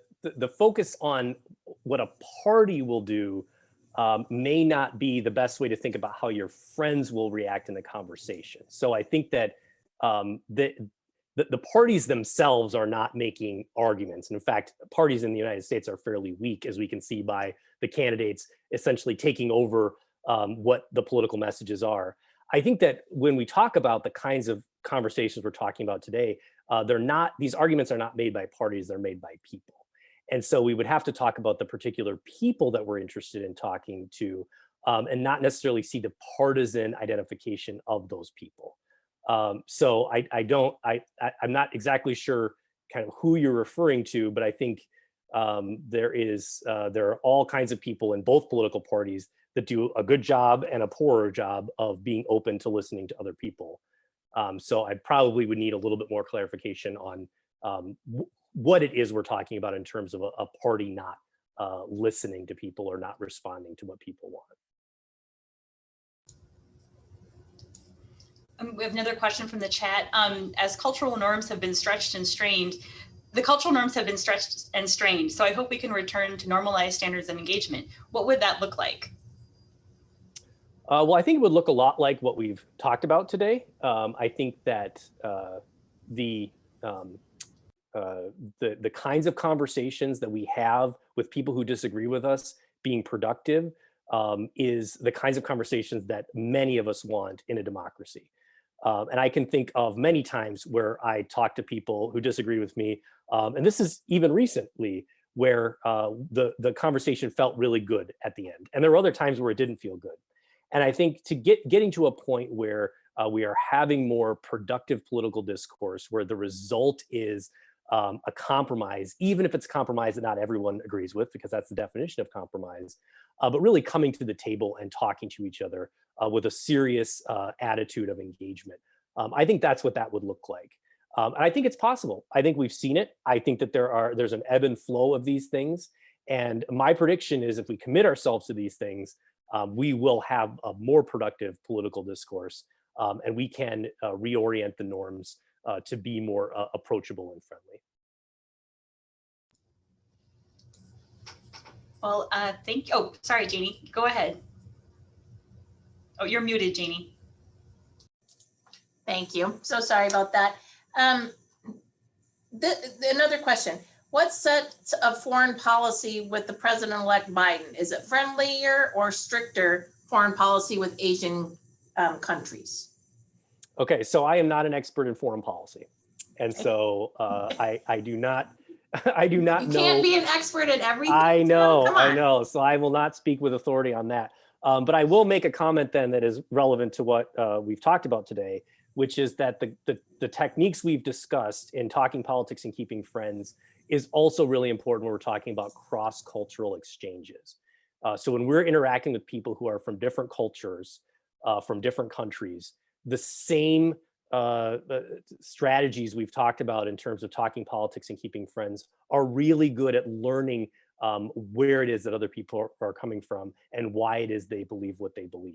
focus on what a party will do may not be the best way to think about how your friends will react in the conversation. So I think that the parties themselves are not making arguments. And in fact, parties in the United States are fairly weak, as we can see by the candidates essentially taking over what the political messages are. I think that when we talk about the kinds of conversations we're talking about today, these arguments are not made by parties, they're made by people. And so we would have to talk about the particular people that we're interested in talking to, and not necessarily see the partisan identification of those people. So I'm not exactly sure kind of who you're referring to, but I think there are all kinds of people in both political parties that do a good job and a poorer job of being open to listening to other people. So I probably would need a little bit more clarification on what it is we're talking about in terms of a party not listening to people or not responding to what people want. We have another question from the chat. As cultural norms have been stretched and strained, the cultural norms have been stretched and strained. So I hope we can return to normalized standards of engagement. What would that look like? Well, I think it would look a lot like what we've talked about today. I think that the kinds of conversations that we have with people who disagree with us being productive is the kinds of conversations that many of us want in a democracy. And I can think of many times where I talk to people who disagree with me, and this is even recently, where the conversation felt really good at the end. And there were other times where it didn't feel good. And I think to getting to a point where we are having more productive political discourse, where the result is a compromise, even if it's a compromise that not everyone agrees with, because that's the definition of compromise, but really coming to the table and talking to each other with a serious attitude of engagement. I think that's what that would look like. And I think it's possible. I think we've seen it. I think that there's an ebb and flow of these things. And my prediction is if we commit ourselves to these things, we will have a more productive political discourse, and we can reorient the norms to be more approachable and friendly. Well, thank you. Oh, sorry, Janie, go ahead. Oh, you're muted, Janie. Thank you. So sorry about that. Another question. What sets of foreign policy with the President-elect Biden? Is it friendlier or stricter foreign policy with Asian countries? Okay, so I am not an expert in foreign policy. And so I do not know. You can't be an expert at everything. I know, Come on. I know. So I will not speak with authority on that. But I will make a comment then that is relevant to what we've talked about today, which is that the techniques we've discussed in talking politics and keeping friends is also really important when we're talking about cross-cultural exchanges. So when we're interacting with people who are from different cultures, from different countries, the same strategies we've talked about in terms of talking politics and keeping friends are really good at learning where it is that other people are coming from and why it is they believe what they believe.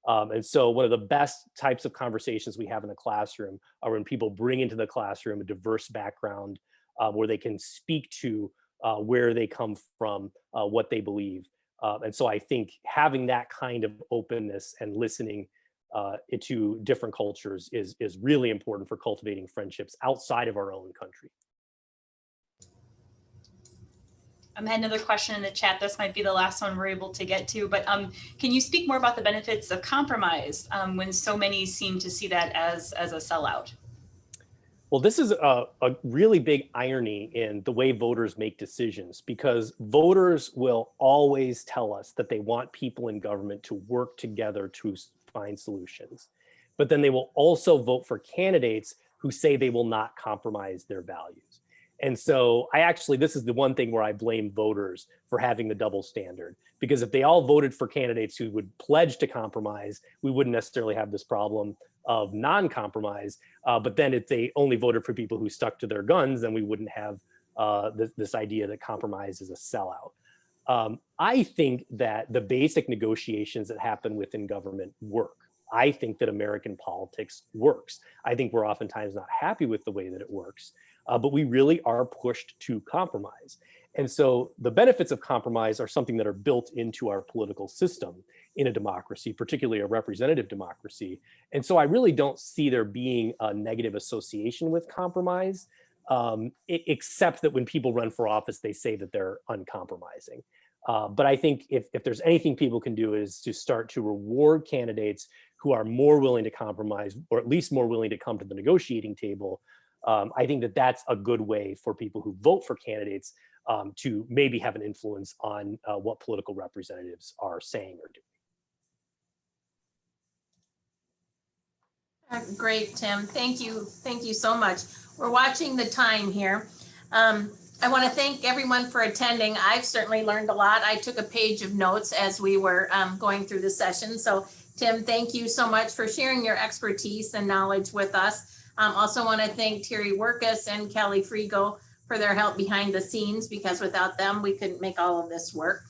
And so one of the best types of conversations we have in a classroom are when people bring into the classroom a diverse background, where they can speak to where they come from, what they believe. And so I think having that kind of openness and listening to different cultures is really important for cultivating friendships outside of our own country. I had another question in the chat. This might be the last one we're able to get to, but can you speak more about the benefits of compromise when so many seem to see that as a sellout? Well, this is a really big irony in the way voters make decisions, because voters will always tell us that they want people in government to work together to find solutions. But then they will also vote for candidates who say they will not compromise their values. And so this is the one thing where I blame voters for having the double standard, because if they all voted for candidates who would pledge to compromise, we wouldn't necessarily have this problem of non-compromise. But then if they only voted for people who stuck to their guns, then we wouldn't have this idea that compromise is a sellout. I think that the basic negotiations that happen within government work. I think that American politics works. I think we're oftentimes not happy with the way that it works, but we really are pushed to compromise. And so the benefits of compromise are something that are built into our political system in a democracy, particularly a representative democracy. And so I really don't see there being a negative association with compromise, except that when people run for office, they say that they're uncompromising. But I think if there's anything people can do is to start to reward candidates who are more willing to compromise, or at least more willing to come to the negotiating table. I think that that's a good way for people who vote for candidates to maybe have an influence on what political representatives are saying or doing. Great, Tim. Thank you. Thank you so much. We're watching the time here. I want to thank everyone for attending. I've certainly learned a lot. I took a page of notes as we were going through the session. So Tim, thank you so much for sharing your expertise and knowledge with us. Also want to thank Terry Workus and Kelly Frigo for their help behind the scenes, because without them, we couldn't make all of this work.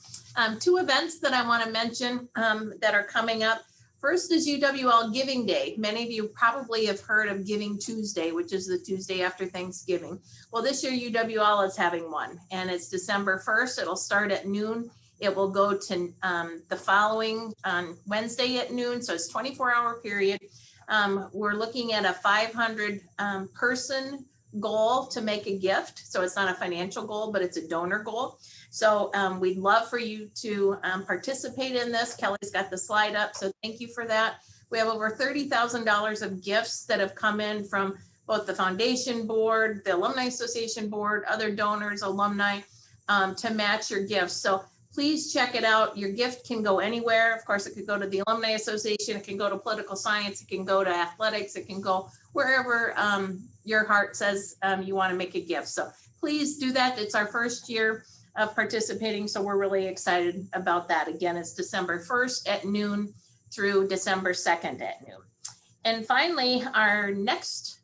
Two events that I want to mention that are coming up. First is UWL Giving Day. Many of you probably have heard of Giving Tuesday, which is the Tuesday after Thanksgiving. Well, this year UWL is having one, and it's December 1st. It'll start at noon. It will go to the following Wednesday at noon, so it's 24-hour period. We're looking at a 500 person goal to make a gift. So it's not a financial goal, but it's a donor goal. So we'd love for you to participate in this. Kelly's got the slide up, so thank you for that. We have over $30,000 of gifts that have come in from both the foundation board, the Alumni Association board, other donors, alumni, to match your gifts. So please check it out. Your gift can go anywhere. Of course, it could go to the Alumni Association, it can go to political science, it can go to athletics, it can go wherever your heart says you want to make a gift. So please do that. It's our first year of participating, so we're really excited about that. Again, it's December 1st at noon through December 2nd at noon. And finally, our next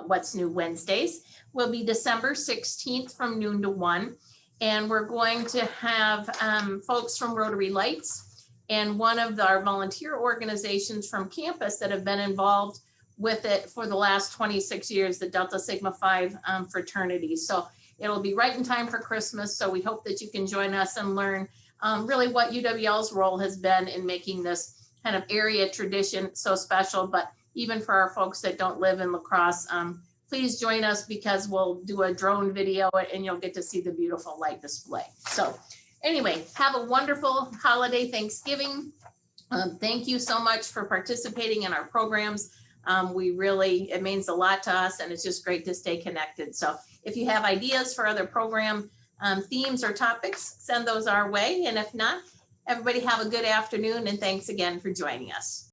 What's New Wednesdays will be December 16th from noon to 1. And we're going to have folks from Rotary Lights and one of our volunteer organizations from campus that have been involved with it for the last 26 years, the Delta Sigma Phi fraternity. So it'll be right in time for Christmas. So we hope that you can join us and learn really what UWL's role has been in making this kind of area tradition so special. But even for our folks that don't live in La Crosse, please join us, because we'll do a drone video and you'll get to see the beautiful light display. So anyway, have a wonderful holiday Thanksgiving. Thank you so much for participating in our programs. It means a lot to us, and it's just great to stay connected. So if you have ideas for other program themes or topics, send those our way. And if not, everybody have a good afternoon, and thanks again for joining us.